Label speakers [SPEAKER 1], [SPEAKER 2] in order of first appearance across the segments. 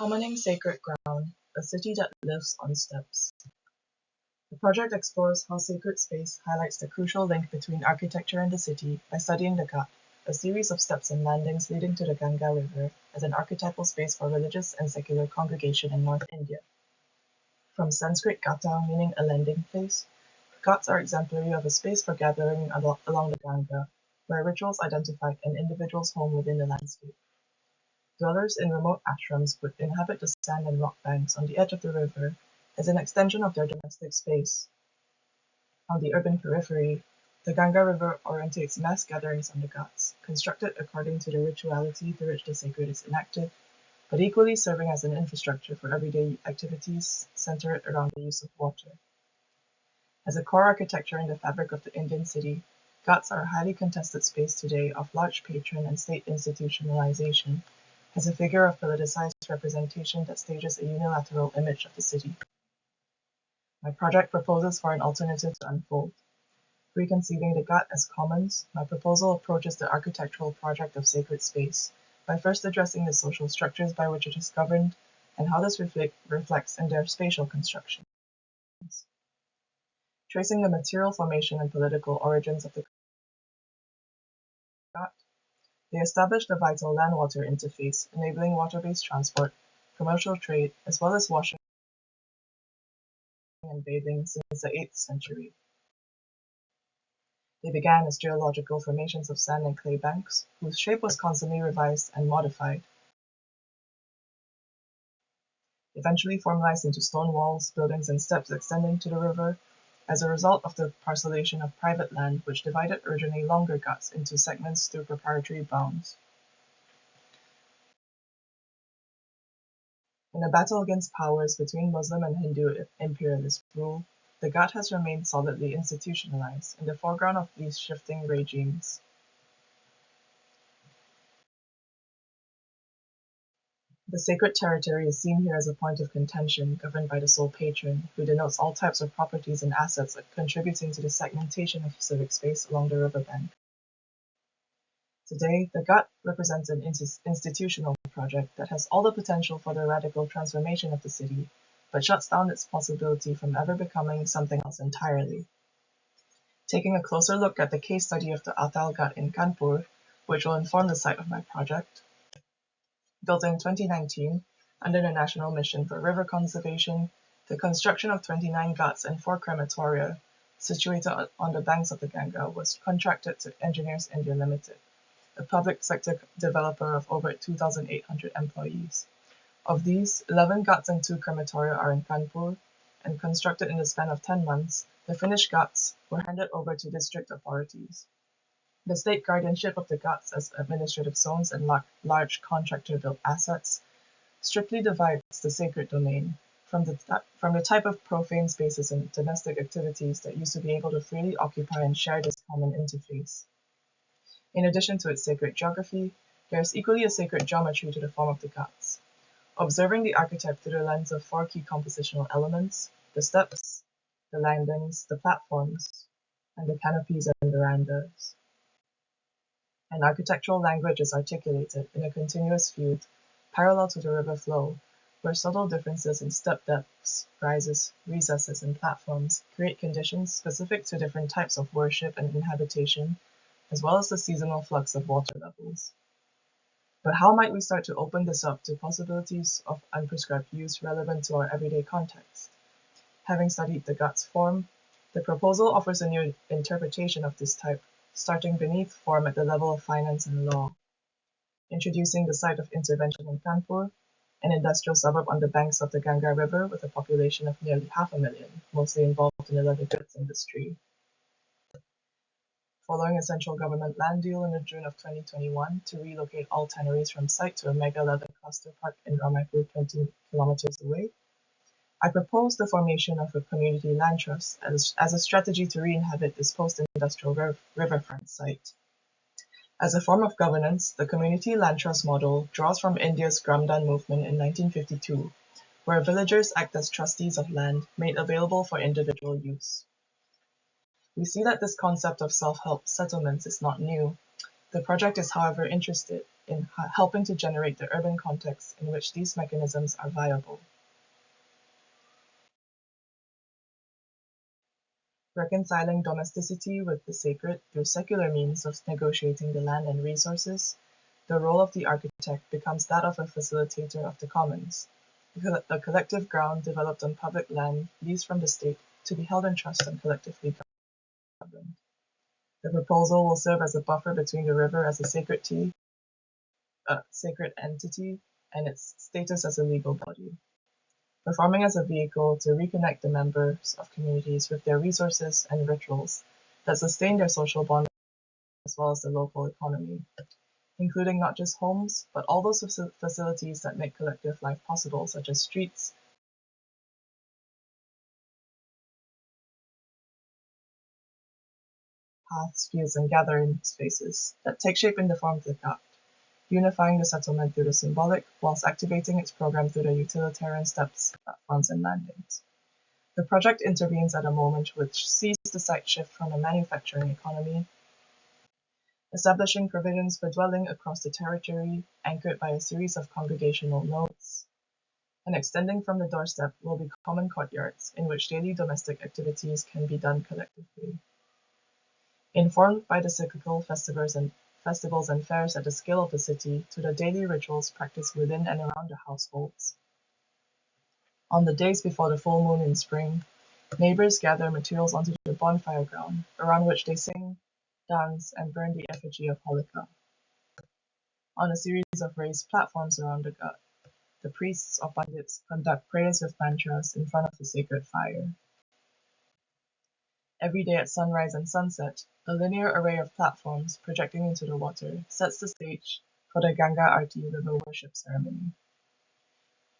[SPEAKER 1] Summoning Sacred Ground, a city that lives on steps. The project explores how sacred space highlights the crucial link between architecture and the city by studying the Ghat, a series of steps and landings leading to the Ganga River as an archetypal space for religious and secular congregation in North India. From Sanskrit Gata meaning a landing place, Ghats are exemplary of a space for gathering along the Ganga, where rituals identified an individual's home within the landscape. Dwellers in remote ashrams would inhabit the sand and rock banks on the edge of the river as an extension of their domestic space. On the urban periphery, the Ganga River orientates mass gatherings on the Ghats, constructed according to the rituality through which the sacred is enacted, but equally serving as an infrastructure for everyday activities centered around the use of water. As a core architecture in the fabric of the Indian city, Ghats are a highly contested space today of large patron and state institutionalization, as a figure of politicized representation that stages a unilateral image of the city. My project proposes for an alternative to unfold. Reconceiving the Ghat as commons, my proposal approaches the architectural project of sacred space by first addressing the social structures by which it is governed and how this reflects in their spatial construction. Tracing the material formation and political origins of the Ghat, they established a vital land-water interface, enabling water-based transport, commercial trade, as well as washing and bathing since the 8th century. They began as geological formations of sand and clay banks, whose shape was constantly revised and modified, eventually formalized into stone walls, buildings, and steps extending to the river as a result of the parcellation of private land which divided originally longer Ghats into segments through proprietary bounds. In a battle against powers between Muslim and Hindu imperialist rule, the Ghat has remained solidly institutionalized in the foreground of these shifting regimes. The sacred territory is seen here as a point of contention governed by the sole patron, who denotes all types of properties and assets contributing to the segmentation of civic space along the riverbank. Today, the Ghat represents an institutional project that has all the potential for the radical transformation of the city, but shuts down its possibility from ever becoming something else entirely. Taking a closer look at the case study of the Atal Ghat in Kanpur, which will inform the site of my project. Built in 2019, under the National Mission for River Conservation, the construction of 29 Ghats and 4 crematoria, situated on the banks of the Ganga, was contracted to Engineers India Limited, a public sector developer of over 2,800 employees. Of these, 11 Ghats and 2 crematoria are in Kanpur, and constructed in the span of 10 months, the finished Ghats were handed over to district authorities. The state guardianship of the Ghats as administrative zones and large contractor-built assets strictly divides the sacred domain from the type of profane spaces and domestic activities that used to be able to freely occupy and share this common interface. In addition to its sacred geography, there is equally a sacred geometry to the form of the Ghats. Observing the archetype through the lens of 4 key compositional elements, the steps, the landings, the platforms, and the canopies and verandas. An architectural language is articulated in a continuous feud parallel to the river flow, where subtle differences in step depths, rises, recesses, and platforms create conditions specific to different types of worship and inhabitation, as well as the seasonal flux of water levels. But how might we start to open this up to possibilities of unprescribed use relevant to our everyday context? Having studied the Ghats form, the proposal offers a new interpretation of this type, starting beneath form at the level of finance and law. Introducing the site of intervention in Kanpur, an industrial suburb on the banks of the Ganga River with a population of nearly 500,000, mostly involved in the leather goods industry. Following a central government land deal in June of 2021 to relocate all tanneries from site to a mega leather cluster park in Ramaipur 20 kilometers away, I proposed the formation of a community land trust as a strategy to re-inhabit this post-industrial riverfront site. As a form of governance, the community land trust model draws from India's Gramdan movement in 1952, where villagers act as trustees of land made available for individual use. We see that this concept of self-help settlements is not new. The project is, however, interested in helping to generate the urban context in which these mechanisms are viable. Reconciling domesticity with the sacred through secular means of negotiating the land and resources, the role of the architect becomes that of a facilitator of the commons, the collective ground developed on public land leased from the state to be held in trust and collectively governed. The proposal will serve as a buffer between the river as a sacred entity and its status as a legal body, performing as a vehicle to reconnect the members of communities with their resources and rituals that sustain their social bond as well as the local economy, including not just homes, but all those facilities that make collective life possible, such as streets, paths, fields, and gathering spaces that take shape in the form of the Ghat, unifying the settlement through the symbolic, whilst activating its program through the utilitarian steps, platforms, and landings. The project intervenes at a moment which sees the site shift from a manufacturing economy, establishing provisions for dwelling across the territory, anchored by a series of congregational nodes, and extending from the doorstep will be common courtyards in which daily domestic activities can be done collectively. Informed by the cyclical festivals and fairs at the scale of the city to the daily rituals practiced within and around the households. On the days before the full moon in spring, neighbors gather materials onto the bonfire ground, around which they sing, dance, and burn the effigy of Holika. On a series of raised platforms around the Ghat, the priests or pandits conduct prayers with mantras in front of the sacred fire. Every day at sunrise and sunset, a linear array of platforms projecting into the water sets the stage for the Ganga Aarti river worship ceremony.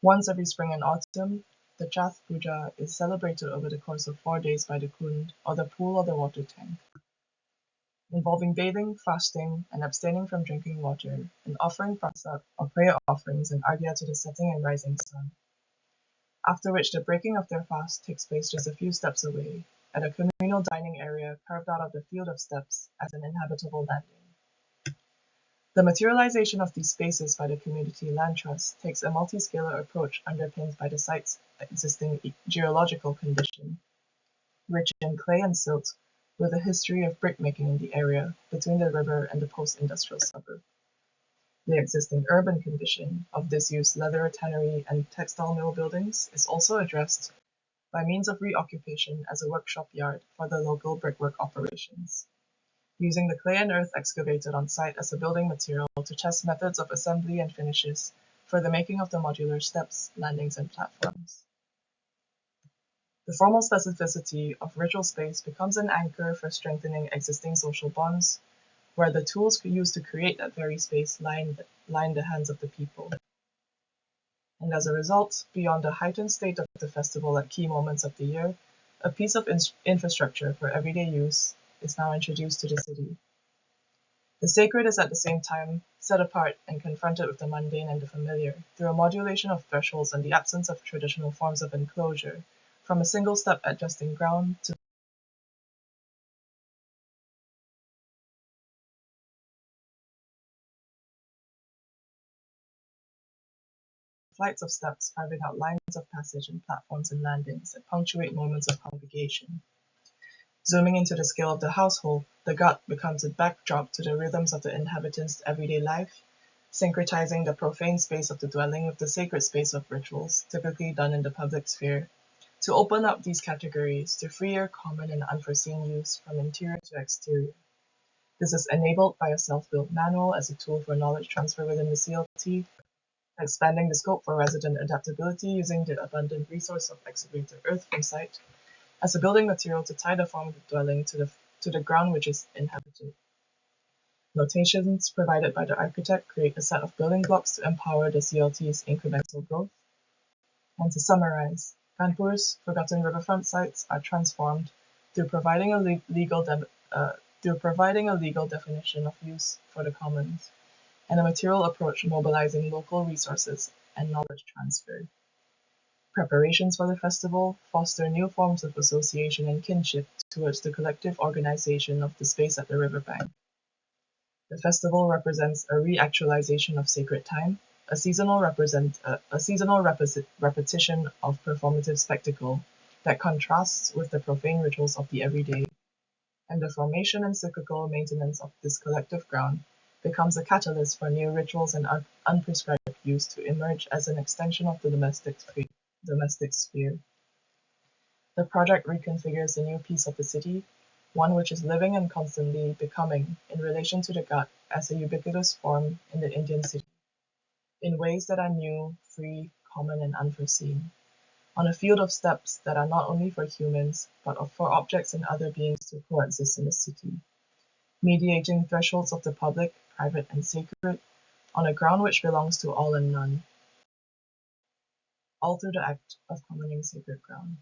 [SPEAKER 1] Once every spring and autumn, the Chath Puja is celebrated over the course of 4 days by the Kund, or the pool or the water tank, involving bathing, fasting, and abstaining from drinking water, and offering prasad or prayer offerings and arghya to the setting and rising sun. After which the breaking of their fast takes place just a few steps away, at a communal dining area carved out of the field of steps as an inhabitable landing. The materialization of these spaces by the Community Land Trust takes a multi-scalar approach underpinned by the site's existing geological condition, rich in clay and silt, with a history of brickmaking in the area between the river and the post-industrial suburb. The existing urban condition of disused leather tannery and textile mill buildings is also addressed by means of reoccupation as a workshop yard for the local brickwork operations, using the clay and earth excavated on site as a building material to test methods of assembly and finishes for the making of the modular steps, landings, and platforms. The formal specificity of ritual space becomes an anchor for strengthening existing social bonds, where the tools used to create that very space lie in the hands of the people. And as a result, beyond the heightened state of the festival at key moments of the year, a piece of infrastructure for everyday use is now introduced to the city. The sacred is at the same time set apart and confronted with the mundane and the familiar through a modulation of thresholds and the absence of traditional forms of enclosure, from a single step adjusting ground to flights of steps carving out lines of passage and platforms and landings that punctuate moments of congregation. Zooming into the scale of the household, the Ghat becomes a backdrop to the rhythms of the inhabitants' everyday life, syncretizing the profane space of the dwelling with the sacred space of rituals, typically done in the public sphere, to open up these categories to freer, common, and unforeseen use from interior to exterior. This is enabled by a self-built manual as a tool for knowledge transfer within the CLT, expanding the scope for resident adaptability using the abundant resource of excavated earth from site as a building material to tie the form of the dwelling to the ground which is inhabited. Notations provided by the architect create a set of building blocks to empower the CLT's incremental growth. And to summarize, Kanpur's forgotten riverfront sites are transformed through providing a legal definition of use for the commons, and a material approach mobilizing local resources and knowledge transfer. Preparations for the festival foster new forms of association and kinship towards the collective organization of the space at the riverbank. The festival represents a reactualization of sacred time, a seasonal repetition of performative spectacle that contrasts with the profane rituals of the everyday, and the formation and cyclical maintenance of this collective ground becomes a catalyst for new rituals and unprescribed use to emerge as an extension of the domestic sphere. The project reconfigures a new piece of the city, one which is living and constantly becoming in relation to the Ghat as a ubiquitous form in the Indian city, in ways that are new, free, common, and unforeseen, on a field of steps that are not only for humans, but for objects and other beings to coexist in the city, mediating thresholds of the public, private, and sacred, on a ground which belongs to all and none, all through the act of commoning sacred ground.